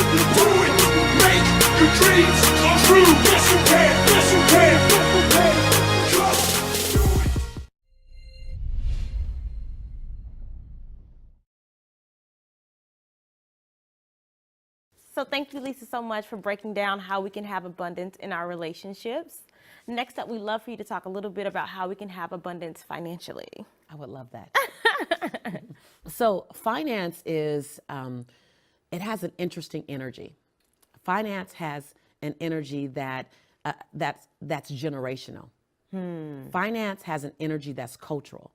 Do it. Make your dreams come true. Yes, you can. Yes, you can. Just do it. So thank you, Lisa, so much for breaking down how we can have abundance in our relationships. Next up, we'd love for you to talk a little bit about how we can have abundance financially. I would love that. So finance is, it has an interesting energy. Finance has an energy that's generational. Finance has an energy that's cultural.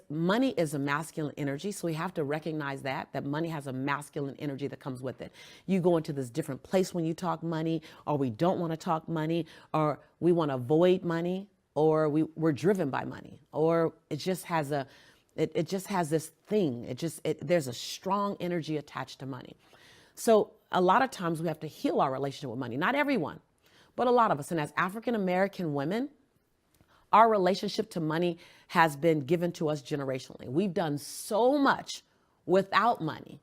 Money is a masculine energy, so we have to recognize that money has a masculine energy that comes with it. You go into this different place when you talk money, or we don't want to talk money, or we want to avoid money, or we're driven by money, or it just has this thing. There's a strong energy attached to money. So a lot of times we have to heal our relationship with money. Not everyone, but a lot of us. And as African American women, our relationship to money has been given to us generationally. We've done so much without money,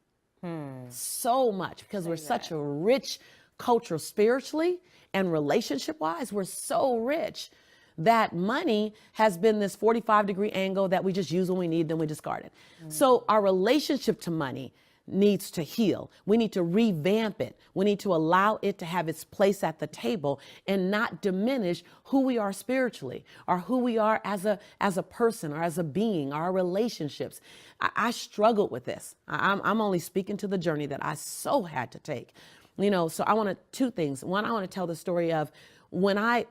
so much, because we're such a rich culture spiritually and relationship-wise. We're so rich that money has been this 45-degree angle that we just use when we need, then we discard it. So our relationship to money needs to heal. We need to revamp it. We need to allow it to have its place at the table and not diminish who we are spiritually, or who we are as a person, or as a being, our relationships. I struggled with this. I'm only speaking to the journey that I so had to take. So I want to, two things. One, I want to tell the story of and I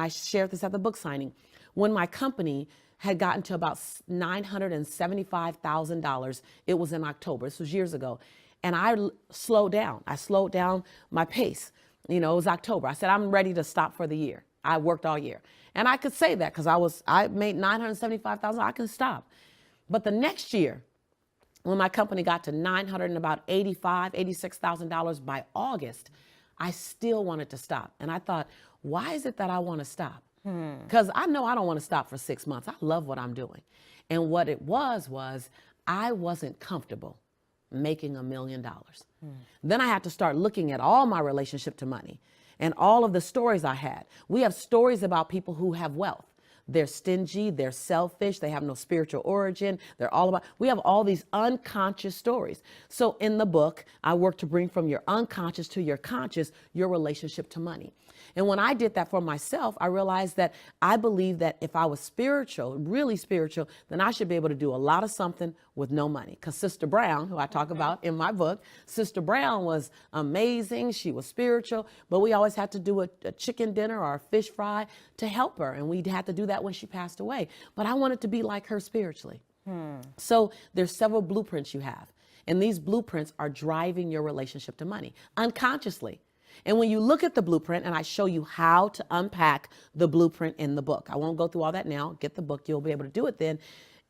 shared this at the book signing, when my company had gotten to about $975,000. It was in October. This was years ago. And I slowed down. I slowed down my pace. It was October. I said, I'm ready to stop for the year. I worked all year. And I could say that because I made $975,000. I can stop. But the next year, when my company got to $86,000 by August, I still wanted to stop. And I thought, why is it that I want to stop? Because I know I don't want to stop for 6 months. I love what I'm doing. And what it was I wasn't comfortable making $1 million. Then I had to start looking at all my relationship to money and all of the stories I had. We have stories about people who have wealth. They're stingy, they're selfish, they have no spiritual origin. We have all these unconscious stories. So in the book, I work to bring from your unconscious to your conscious, your relationship to money. And when I did that for myself, I realized that I believe that if I was spiritual, really spiritual, then I should be able to do a lot of something with no money. Because Sister Brown, who I talk about in my book, Sister Brown was amazing. She was spiritual, but we always had to do a chicken dinner or a fish fry to help her. And we had to do that when she passed away. But I wanted to be like her spiritually. So there's several blueprints you have. And these blueprints are driving your relationship to money unconsciously. And when you look at the blueprint, and I show you how to unpack the blueprint in the book, I won't go through all that now. Get the book, you'll be able to do it then.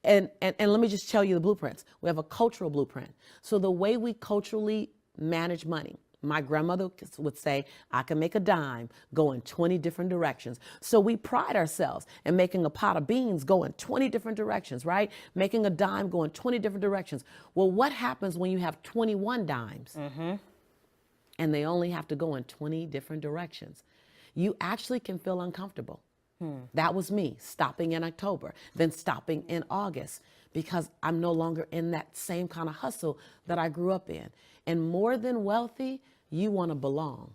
And let me just tell you the blueprints. We have a cultural blueprint. So the way we culturally manage money, my grandmother would say, I can make a dime go in 20 different directions. So we pride ourselves in making a pot of beans go in 20 different directions, right? Making a dime go in 20 different directions. Well, what happens when you have 21 dimes? And they only have to go in 20 different directions? You actually can feel uncomfortable. That was me stopping in October, then stopping in August, because I'm no longer in that same kind of hustle that I grew up in. And more than wealthy, you want to belong.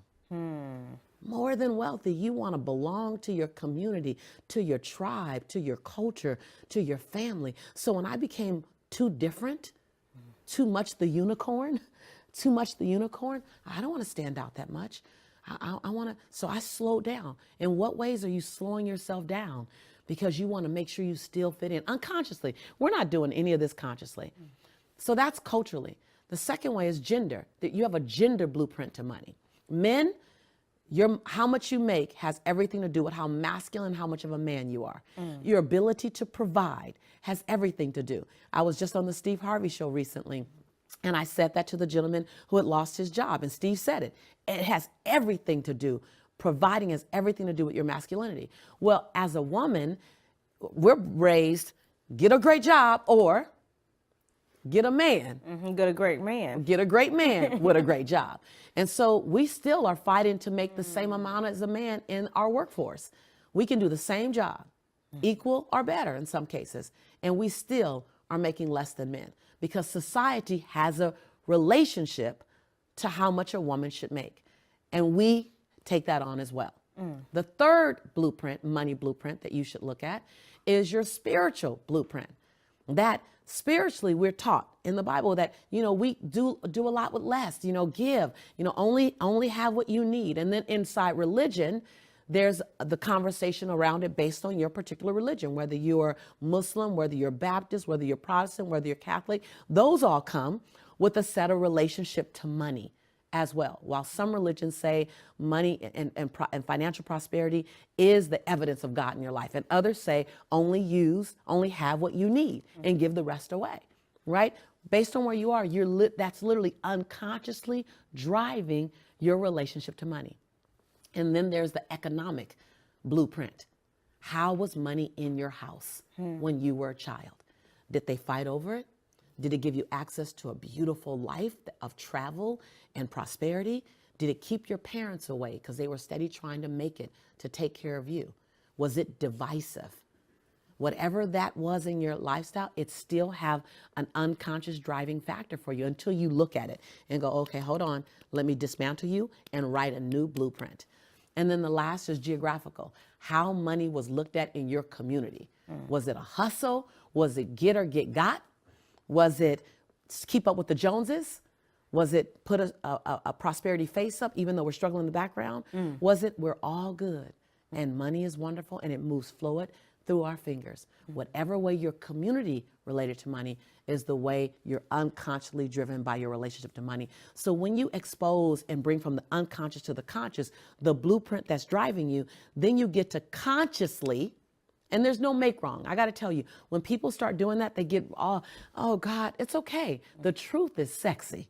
More than wealthy, you want to belong to your community, to your tribe, to your culture, to your family. So when I became too different, too much the unicorn, I don't want to stand out that much. So I slowed down. In what ways are you slowing yourself down? Because you want to make sure you still fit in unconsciously. We're not doing any of this consciously. So that's culturally. The second way is gender, that you have a gender blueprint to money. Men, how much you make has everything to do with how masculine, how much of a man you are. Your ability to provide has everything to do. I was just on the Steve Harvey show recently, and I said that to the gentleman who had lost his job, and Steve said it. It has everything to do, providing has everything to do with your masculinity. Well, as a woman, we're raised, get a great job, or get a man. Get a great man. Get a great man with a great job. And so we still are fighting to make the same amount as a man in our workforce. We can do the same job, equal or better in some cases, and we still are making less than men because society has a relationship to how much a woman should make. And we take that on as well. The third blueprint, money blueprint that you should look at is your spiritual blueprint. That spiritually we're taught in the Bible that, we do a lot with less, give, only have what you need. And then inside religion, there's the conversation around it based on your particular religion, whether you're Muslim, whether you're Baptist, whether you're Protestant, whether you're Catholic, those all come with a set of relationship to money as well. While some religions say money and financial prosperity is the evidence of God in your life, and others say only have what you need and give the rest away, right? Based on where you are, that's literally unconsciously driving your relationship to money. And then there's the economic blueprint. How was money in your house when you were a child? Did they fight over it? Did it give you access to a beautiful life of travel and prosperity? Did it keep your parents away because they were steady trying to make it to take care of you? Was it divisive? Whatever that was in your lifestyle, it still have an unconscious driving factor for you until you look at it and go, okay, hold on, let me dismantle you and write a new blueprint. And then the last is geographical. How money was looked at in your community. Was it a hustle? Was it get or get got? Was it keep up with the Joneses? Was it put a prosperity face up even though we're struggling in the background? Was it we're all good and money is wonderful and it moves fluid through our fingers? Whatever way your community related to money is the way you're unconsciously driven by your relationship to money. So when you expose and bring from the unconscious to the conscious, the blueprint that's driving you, then you get to consciously. And there's no make wrong. I got to tell you, when people start doing that, they get, oh God, it's okay. The truth is sexy.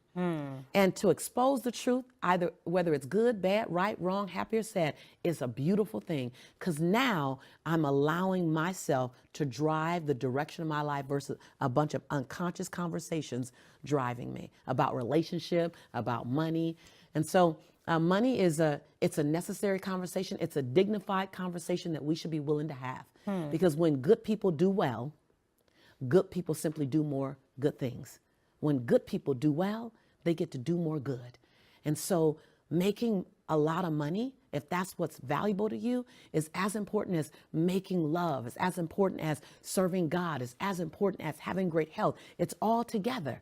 And to expose the truth, either whether it's good, bad, right, wrong, happy or sad, is a beautiful thing. Because now I'm allowing myself to drive the direction of my life versus a bunch of unconscious conversations driving me about relationship, about money. And so money it's a necessary conversation. It's a dignified conversation that we should be willing to have. Because when good people do well, good people simply do more good things. When good people do well, they get to do more good. And so making a lot of money, if that's what's valuable to you, is as important as making love, is as important as serving God, is as important as having great health. It's all together.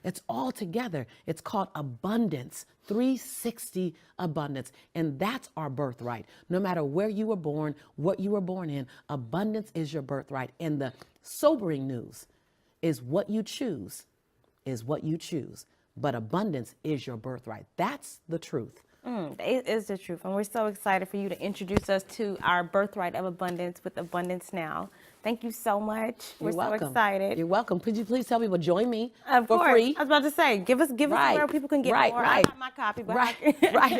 It's all together. It's called abundance, 360 abundance. And that's our birthright. No matter where you were born, what you were born in, abundance is your birthright. And the sobering news is what you choose is what you choose. But abundance is your birthright. That's the truth. It is the truth. And we're so excited for you to introduce us to our birthright of abundance with Abundance Now. Thank you so much. You're welcome. So excited. You're welcome. Could you please tell people, join me of for course. free? I was about to say, give us where people can get more. I got my copy. But Right.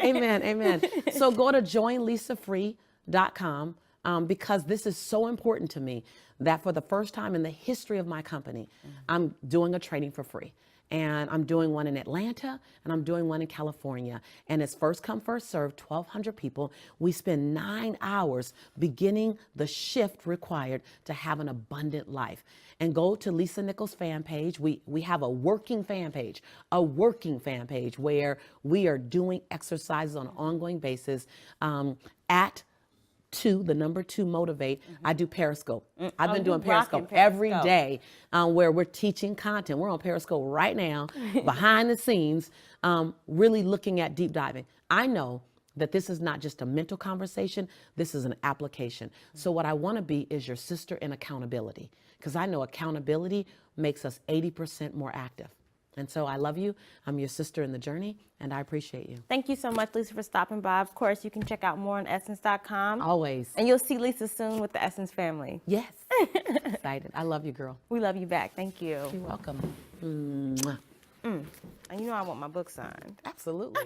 Amen. So go to joinlisafree.com because this is so important to me that for the first time in the history of my company, I'm doing a training for free. And I'm doing one in Atlanta and I'm doing one in California. And it's first come, first served, 1,200 people. We spend 9 hours beginning the shift required to have an abundant life. And go to Lisa Nichols' fan page. We have a working fan page where we are doing exercises on an ongoing basis at 2, the number 2 motivate. I do Periscope. I've been doing Periscope every day where we're teaching content. We're on Periscope right now, behind the scenes, really looking at deep diving. I know that this is not just a mental conversation. This is an application. So what I want to be is your sister in accountability, because I know accountability makes us 80% more active. And so I love you. I'm your sister in the journey, and I appreciate you. Thank you so much, Lisa, for stopping by. Of course, you can check out more on essence.com. Always. And you'll see Lisa soon with the Essence family. Yes. Excited. I love you, girl. We love you back. Thank you. You're welcome. And you know I want my book signed. Absolutely.